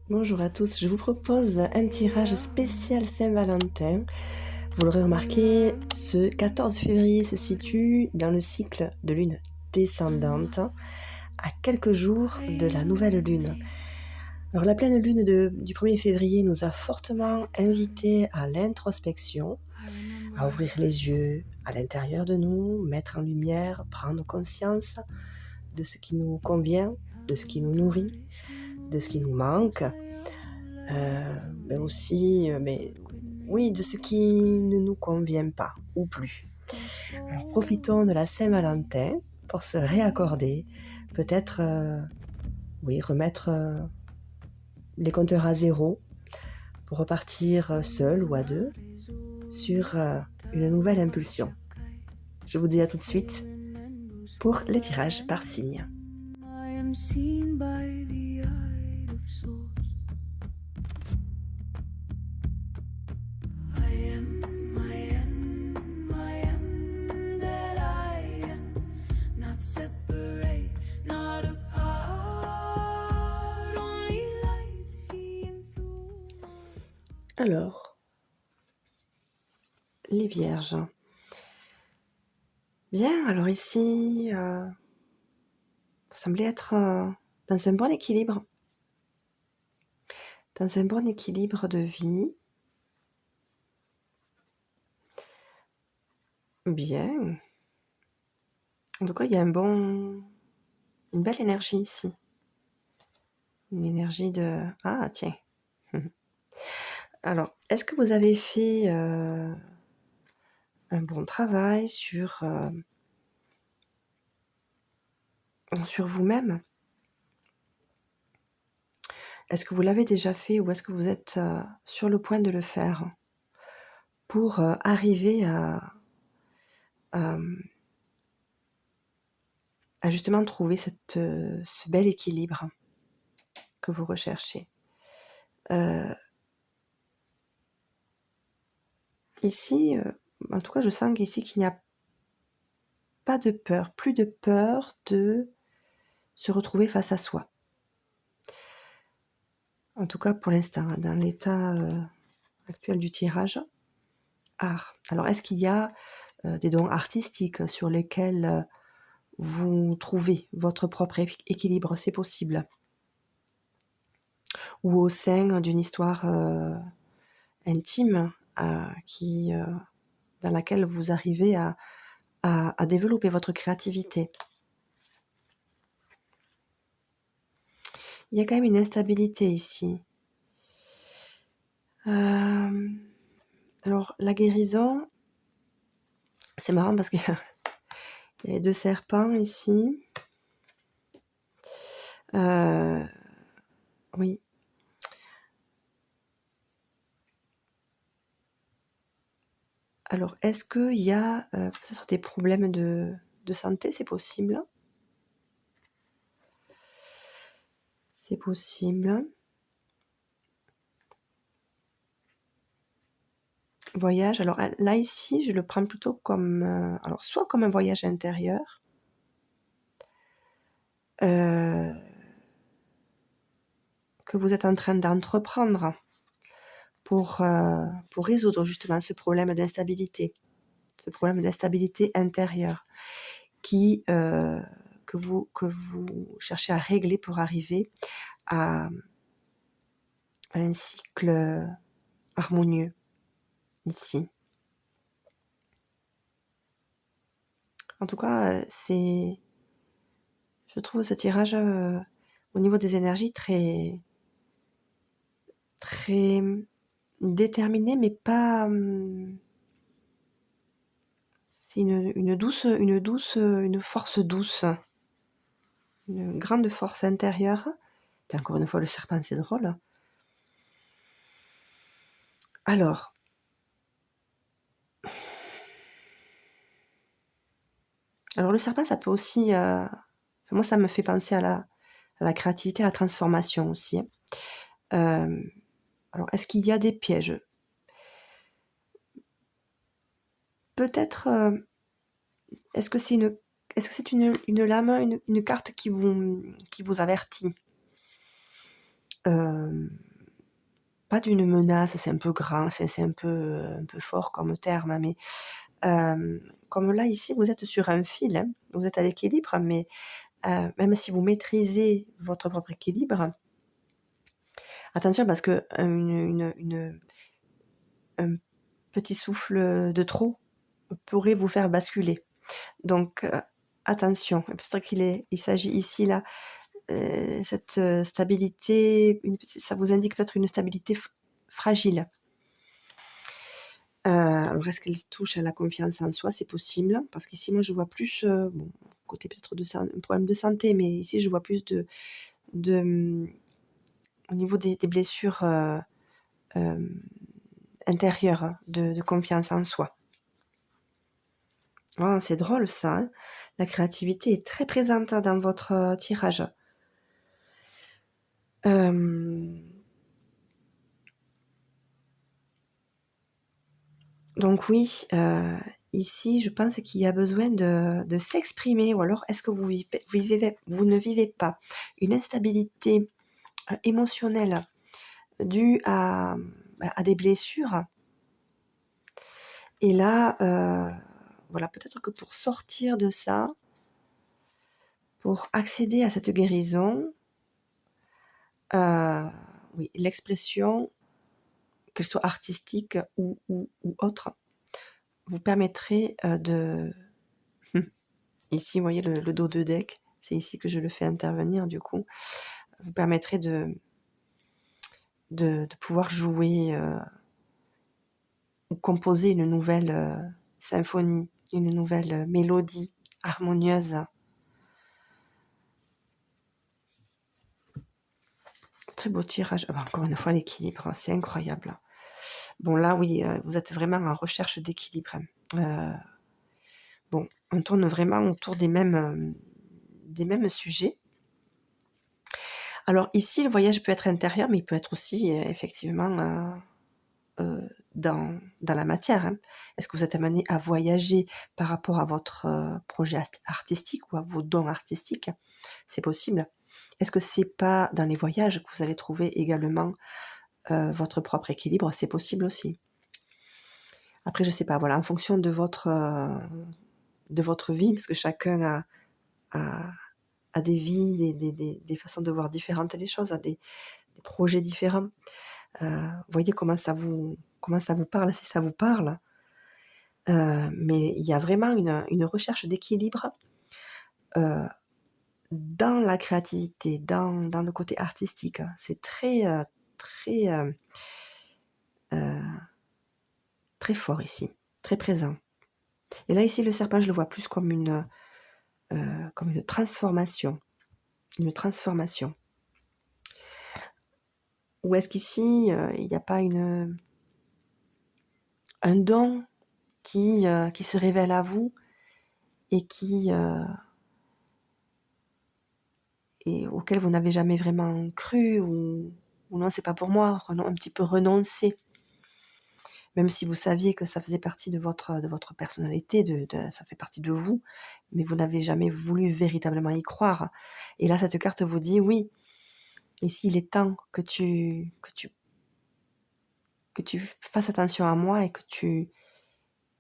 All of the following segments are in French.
Bonjour à tous, je vous propose un tirage spécial Saint-Valentin. Vous l'aurez remarqué, ce 14 février se situe dans le cycle de lune descendante, à quelques jours de la nouvelle lune. Alors la pleine lune du 1er février nous a fortement invités à l'introspection, à ouvrir les yeux à l'intérieur de nous, mettre en lumière, prendre conscience de ce qui nous convient, de ce qui nous nourrit, de ce qui nous manque, mais aussi, oui, de ce qui ne nous convient pas ou plus. Alors profitons de la Saint-Valentin pour se réaccorder, peut-être remettre les compteurs à zéro pour repartir seul ou à deux sur une nouvelle impulsion. Je vous dis à tout de suite pour les tirages par signe. Alors, les vierges. Bien, alors ici, vous semblez être dans un bon équilibre. Dans un bon équilibre de vie. Bien. En tout cas, il y a une belle énergie ici. Une énergie de... Ah, tiens. Alors, est-ce que vous avez fait un bon travail sur vous-même? Est-ce que vous l'avez déjà fait ou est-ce que vous êtes sur le point de le faire pour arriver à justement trouver ce bel équilibre que vous recherchez? Ici, en tout cas, je sens qu'ici qu'il n'y a pas de peur, plus de peur de se retrouver face à soi. En tout cas, pour l'instant, dans l'état actuel du tirage. Art. Alors, est-ce qu'il y a des dons artistiques sur lesquels vous trouvez votre propre équilibre? C'est possible. Ou au sein d'une histoire intime dans laquelle vous arrivez à développer votre créativité. Il y a quand même une instabilité ici. Alors, la guérison, c'est marrant parce qu'il y a les 2 serpents ici. Oui. Alors, est-ce qu'il y a peut-être des problèmes de santé? C'est possible. C'est possible. Voyage, alors là ici, je le prends plutôt comme, alors soit comme un voyage intérieur, que vous êtes en train d'entreprendre pour résoudre justement ce problème d'instabilité intérieure que vous cherchez à régler pour arriver à un cycle harmonieux ici. En tout cas, je trouve ce tirage au niveau des énergies très, très déterminé, mais pas. C'est une force douce, une grande force intérieure. Et encore une fois, le serpent, c'est drôle. Alors, le serpent, ça peut aussi... moi, ça me fait penser à la créativité, à la transformation aussi. Alors, est-ce qu'il y a des pièges? Peut-être... est-ce que c'est une lame, une carte qui vous avertit? Hem, pas d'une menace, c'est un peu grand, enfin c'est un peu fort comme terme, hein, mais comme là ici vous êtes sur un fil, hein, vous êtes à l'équilibre, mais même si vous maîtrisez votre propre équilibre, attention parce que un petit souffle de trop pourrait vous faire basculer. Donc attention, peut-être il s'agit ici là, cette, stabilité, ça vous indique peut-être une stabilité fragile. Alors est-ce qu'elle touche à la confiance en soi? C'est possible, parce qu'ici moi je vois plus, bon, côté peut-être de un problème de santé, mais ici je vois plus de, au niveau des blessures, hem, intérieures, hein, de confiance en soi. Ah, c'est drôle ça, hein. La créativité est très présente dans votre, tirage. Hem, donc oui, ici je pense qu'il y a besoin de s'exprimer, ou alors est-ce que vous ne vivez pas une instabilité, émotionnelle due à des blessures? Et là, voilà, peut-être que pour sortir de ça, pour accéder à cette guérison, heu, oui, l'expression, qu'elle soit artistique ou autre, vous permettrait, de ici, vous voyez le dos de deck, c'est ici que je le fais intervenir du coup, vous permettrait de pouvoir jouer, ou composer une nouvelle, symphonie, une nouvelle, mélodie harmonieuse. Très beau tirage. Ah bah, encore une fois l'équilibre, hein, c'est incroyable. Bon là oui, vous êtes vraiment en recherche d'équilibre, hein. Bon, on tourne vraiment autour des mêmes sujets. Alors ici, le voyage peut être intérieur, mais il peut être aussi, effectivement, dans la matière, hein. Est-ce que vous êtes amené à voyager par rapport à votre, projet artistique ou à vos dons artistiques? C'est possible. Est-ce que c'est pas dans les voyages que vous allez trouver également, votre propre équilibre? C'est possible aussi. Après je sais pas, voilà, en fonction de votre vie, parce que chacun a a des vies, des façons de voir différentes les choses, a des projets différents. Voyez comment ça vous parle, si ça vous parle. Mais il y a vraiment une recherche d'équilibre, heu, dans la créativité, dans le côté artistique. C'est très, très, heu, très fort ici, très présent. Et là, ici, le serpent, je le vois plus comme une transformation, une transformation. Ou est-ce qu'ici, il n'y a pas un don qui se révèle à vous et et auquel vous n'avez jamais vraiment cru, ou non, c'est pas pour moi, un petit peu renoncer? Même si vous saviez que ça faisait partie de votre personnalité, ça fait partie de vous, mais vous n'avez jamais voulu véritablement y croire. Et là, cette carte vous dit: «Oui, ici, il est temps que tu fasses attention à moi et que tu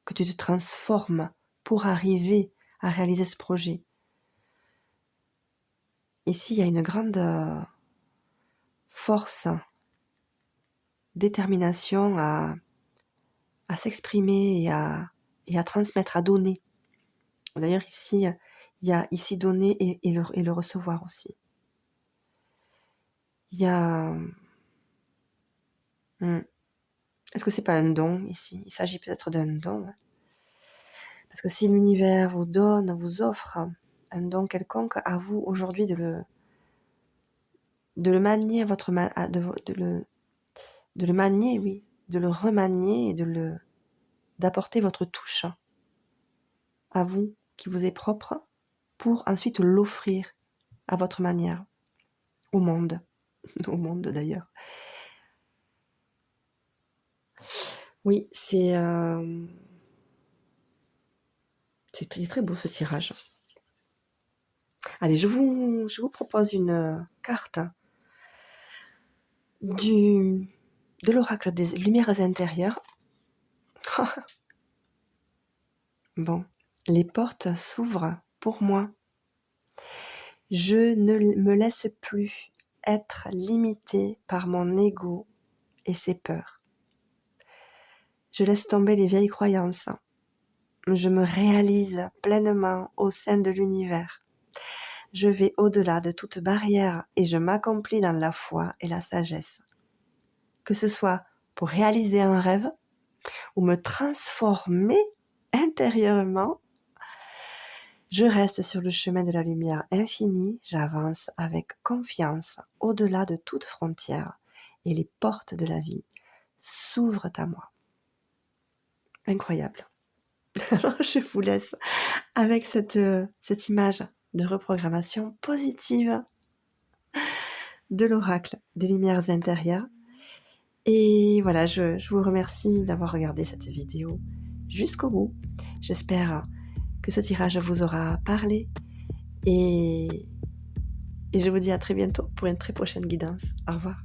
te transformes pour arriver à réaliser ce projet». Ici, il y a une grande, force, détermination à s'exprimer et à transmettre, à donner. D'ailleurs ici, il y a ici donner et le recevoir aussi. Il y a, mmh, est-ce que c'est pas un don ici? Il s'agit peut-être d'un don, hein. Parce que si l'univers vous donne, vous offre un don quelconque, à vous aujourd'hui de le manier à votre ma à de le manier, oui, de le remanier et d'apporter votre touche à vous, qui vous est propre, pour ensuite l'offrir à votre manière, au monde, au monde d'ailleurs. Oui, c'est très, très beau ce tirage. Allez, je vous propose une, carte de l'oracle des lumières intérieures. Bon, les portes s'ouvrent pour moi. Je ne me laisse plus être limitée par mon ego et ses peurs. Je laisse tomber les vieilles croyances. Je me réalise pleinement au sein de l'univers. Je vais au-delà de toute barrière et je m'accomplis dans la foi et la sagesse. Que ce soit pour réaliser un rêve ou me transformer intérieurement, je reste sur le chemin de la lumière infinie, j'avance avec confiance au-delà de toute frontière et les portes de la vie s'ouvrent à moi. Incroyable. Alors je vous laisse avec cette image de reprogrammation positive de l'oracle des lumières intérieures. Et voilà, je vous remercie d'avoir regardé cette vidéo jusqu'au bout. J'espère que ce tirage vous aura parlé et je vous dis à très bientôt pour une très prochaine guidance. Au revoir.